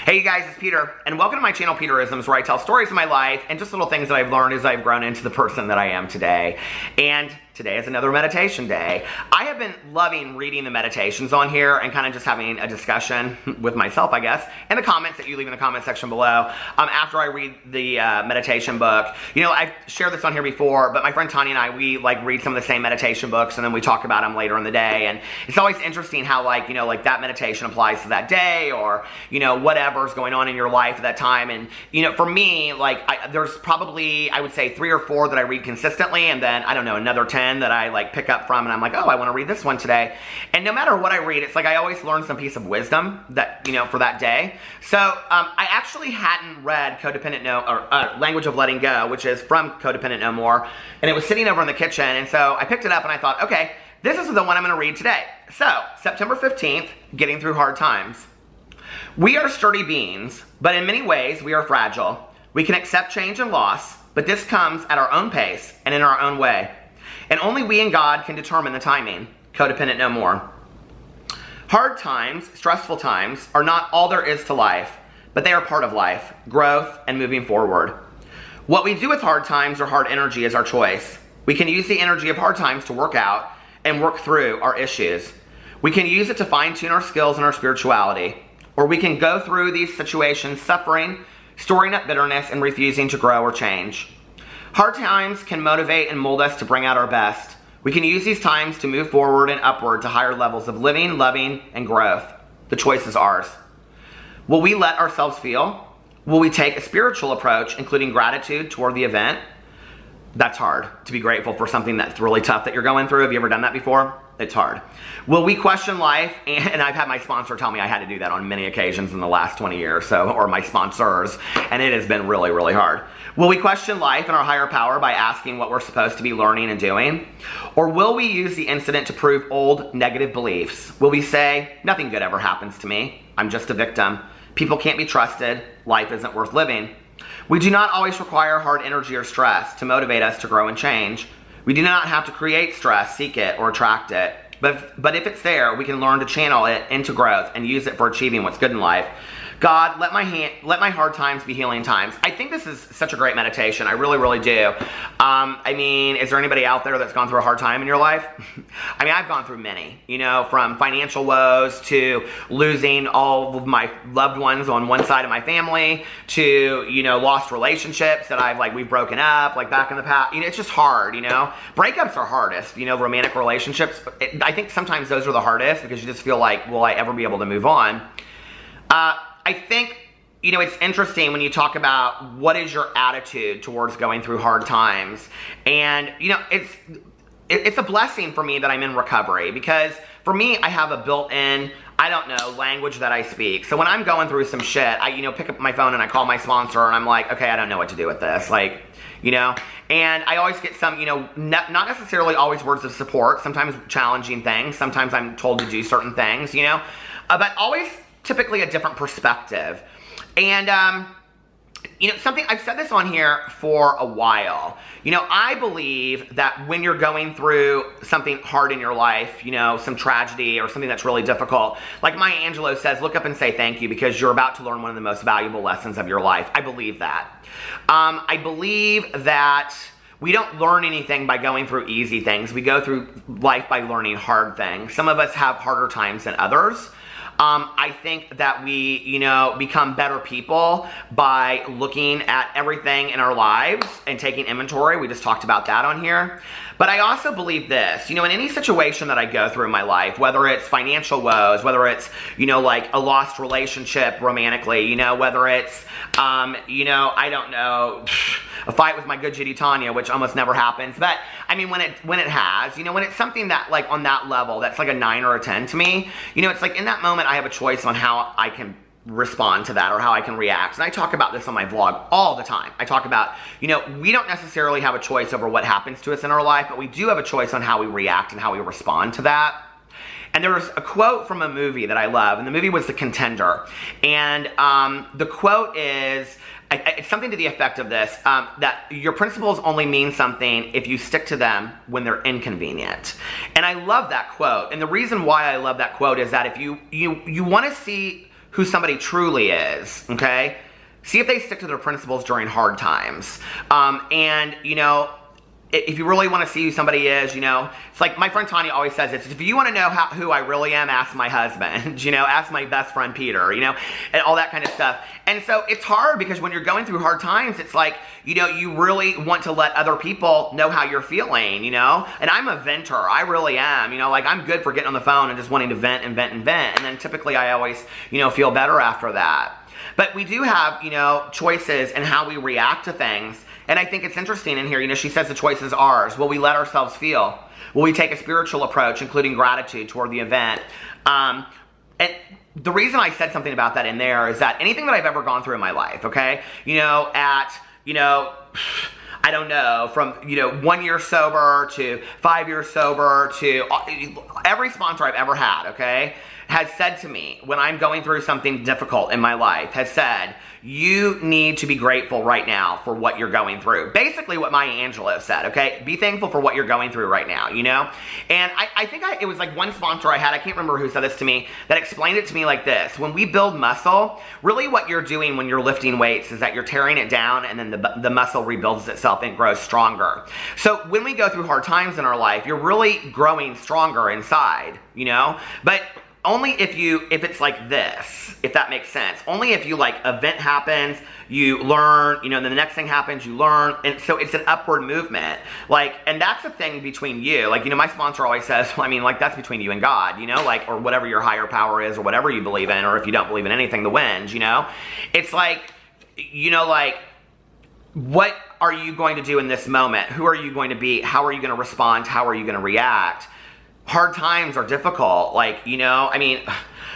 Hey you guys, it's Peter, and welcome to my channel Peterisms, where I tell stories of my life and just little things that I've learned as I've grown into the person that I am today. And today is another meditation day. I have been loving reading the meditations on here and kind of just having a discussion with myself, I guess, and the comments that you leave in the comment section below after I read the meditation book. You know, I've shared this on here before, but my friend Tanya and I, we read some of the same meditation books and then we talk about them later in the day. And it's always interesting how that meditation applies to that day, or, whatever's going on in your life at that time. And, for me, there's probably, I would say 3 or 4 that I read consistently, and then, I don't know, another 10 that I pick up from, and I'm like, oh, I want to read this one today. And no matter what I read, it's like I always learn some piece of wisdom that, for that day. So I actually hadn't read Codependent No, or Language of Letting Go, which is from Codependent No More, and it was sitting over in the kitchen, and so I picked it up and I thought, okay, this is the one I'm going to read today. So, September 15th, Getting Through Hard Times. We are sturdy beings, but in many ways we are fragile. We can accept change and loss, but this comes at our own pace and in our own way. And only we and God can determine the timing. Codependent No More. Hard times, stressful times, are not all there is to life, but they are part of life, growth, and moving forward. What we do with hard times or hard energy is our choice. We can use the energy of hard times to work out and work through our issues. We can use it to fine-tune our skills and our spirituality. Or we can go through these situations suffering, storing up bitterness, and refusing to grow or change. Hard times can motivate and mold us to bring out our best. We can use these times to move forward and upward to higher levels of living, loving, and growth. The choice is ours. Will we let ourselves feel? Will we take a spiritual approach, including gratitude toward the event? That's hard, to be grateful for something that's really tough that you're going through. Have you ever done that before? It's hard. Will we question life? And I've had my sponsor tell me I had to do that on many occasions in the last 20 years, or my sponsors, and it has been really, really hard. Will we question life and our higher power by asking what we're supposed to be learning and doing? Or will we use the incident to prove old negative beliefs? Will we say, nothing good ever happens to me, I'm just a victim, people can't be trusted, life isn't worth living? We do not always require hard energy or stress to motivate us to grow and change. We do not have to create stress, seek it, or attract it. But if it's there, we can learn to channel it into growth and use it for achieving what's good in life. God, let my hard times be healing times. I think this is such a great meditation. I really, really do. I mean, is there anybody out there that's gone through a hard time in your life? I mean, I've gone through many, from financial woes to losing all of my loved ones on one side of my family to, lost relationships that we've broken up, back in the past. It's just hard, Breakups are hardest, romantic relationships. I think sometimes those are the hardest because you just feel like, will I ever be able to move on? I think, it's interesting when you talk about what is your attitude towards going through hard times. And, it's a blessing for me that I'm in recovery, because for me, I have a built-in, language that I speak. So when I'm going through some shit, I, pick up my phone and I call my sponsor and I'm like, okay, I don't know what to do with this. And I always get some, not necessarily always words of support, sometimes challenging things. Sometimes I'm told to do certain things, but always typically a different perspective. And, something, I've said this on here for a while. I believe that when you're going through something hard in your life, some tragedy or something that's really difficult, like Maya Angelou says, look up and say thank you, because you're about to learn one of the most valuable lessons of your life. I believe that. I believe that we don't learn anything by going through easy things. We go through life by learning hard things. Some of us have harder times than others. I think that we, become better people by looking at everything in our lives and taking inventory. We just talked about that on here. But I also believe this, in any situation that I go through in my life, whether it's financial woes, whether it's, a lost relationship romantically, whether it's, I don't know, a fight with my good Judy Tanya, which almost never happens. But I mean, when it has, when it's something that on that level, that's like a 9 or a 10 to me, it's like in that moment, I have a choice on how I can respond to that or how I can react. And I talk about this on my vlog all the time. I talk about, we don't necessarily have a choice over what happens to us in our life, but we do have a choice on how we react and how we respond to that. And there was a quote from a movie that I love, and the movie was The Contender. And the quote is, it's something to the effect of this, that your principles only mean something if you stick to them when they're inconvenient. And I love that quote. And the reason why I love that quote is that if you want to see who somebody truly is, okay? See if they stick to their principles during hard times. And, you know, if you really want to see who somebody is, you know, it's like my friend Tanya always says this, if you want to know who I really am, ask my husband, you know, ask my best friend Peter, you know, and all that kind of stuff. And so it's hard because when you're going through hard times, it's like, you know, you really want to let other people know how you're feeling, you know, and I'm a venter, I really am, you know, like I'm good for getting on the phone and just wanting to vent and vent and vent, and then typically I always, you know, feel better after that. But we do have, you know, choices in how we react to things. And I think it's interesting in here, you know, she says the choice is ours. Will we let ourselves feel? Will we take a spiritual approach, including gratitude toward the event? And the reason I said something about that in there is that anything that I've ever gone through in my life, okay, you know, I don't know, from, you know, 1 year sober to 5 years sober to every sponsor I've ever had, okay, has said to me when I'm going through something difficult in my life, has said, you need to be grateful right now for what you're going through. Basically what Maya Angelou said, okay? Be thankful for what you're going through right now, you know? And I think it was like one sponsor I had, I can't remember who said this to me, that explained it to me like this. When we build muscle, really what you're doing when you're lifting weights is that you're tearing it down and then the muscle rebuilds itself and grows stronger. So when we go through hard times in our life, you're really growing stronger inside, you know? But only if it's like this, if that makes sense. Only if you, like, event happens, you learn, you know, and then the next thing happens, you learn, and so it's an upward movement. Like, and that's a thing between you. Like, you know, my sponsor always says, well, I mean, like, that's between you and God, you know, like, or whatever your higher power is, or whatever you believe in, or if you don't believe in anything, the wind, you know? It's like, you know, like, what are you going to do in this moment? Who are you going to be? How are you going to respond? How are you going to react? Hard times are difficult, like, you know, I mean,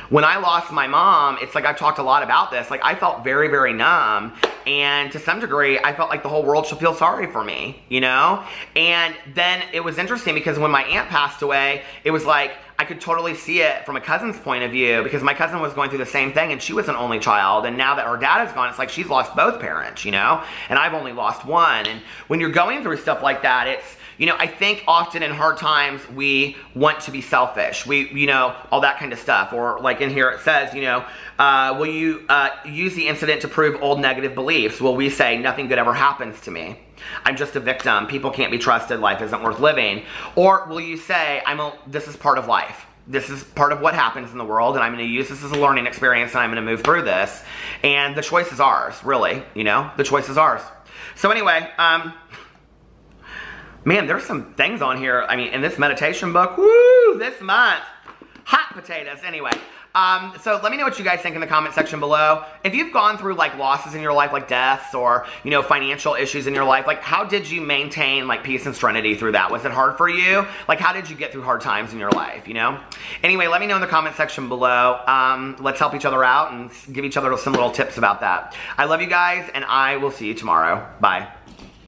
when I lost my mom, it's like I've talked a lot about this, like I felt very, very numb, and to some degree, I felt like the whole world should feel sorry for me, you know? And then it was interesting because when my aunt passed away, it was like, I could totally see it from a cousin's point of view because my cousin was going through the same thing and she was an only child, and now that her dad is gone, it's like she's lost both parents, you know? And I've only lost one, and when you're going through stuff like that, it's, you know, I think often in hard times, we want to be selfish. We, you know, all that kind of stuff. Or like in here it says, you know, will you use the incident to prove old negative beliefs? Will we say, nothing good ever happens to me? I'm just a victim. People can't be trusted. Life isn't worth living. Or will you say, this is part of life. This is part of what happens in the world, and I'm going to use this as a learning experience, and I'm going to move through this. And the choice is ours, really. You know, the choice is ours. So anyway, man, there's some things on here. I mean, in this meditation book, woo, this month, hot potatoes. Anyway, so let me know what you guys think in the comment section below. If you've gone through like losses in your life, like deaths or, you know, financial issues in your life, like how did you maintain like peace and serenity through that? Was it hard for you? Like how did you get through hard times in your life, you know? Anyway, let me know in the comment section below. Let's help each other out and give each other some little tips about that. I love you guys, and I will see you tomorrow. Bye.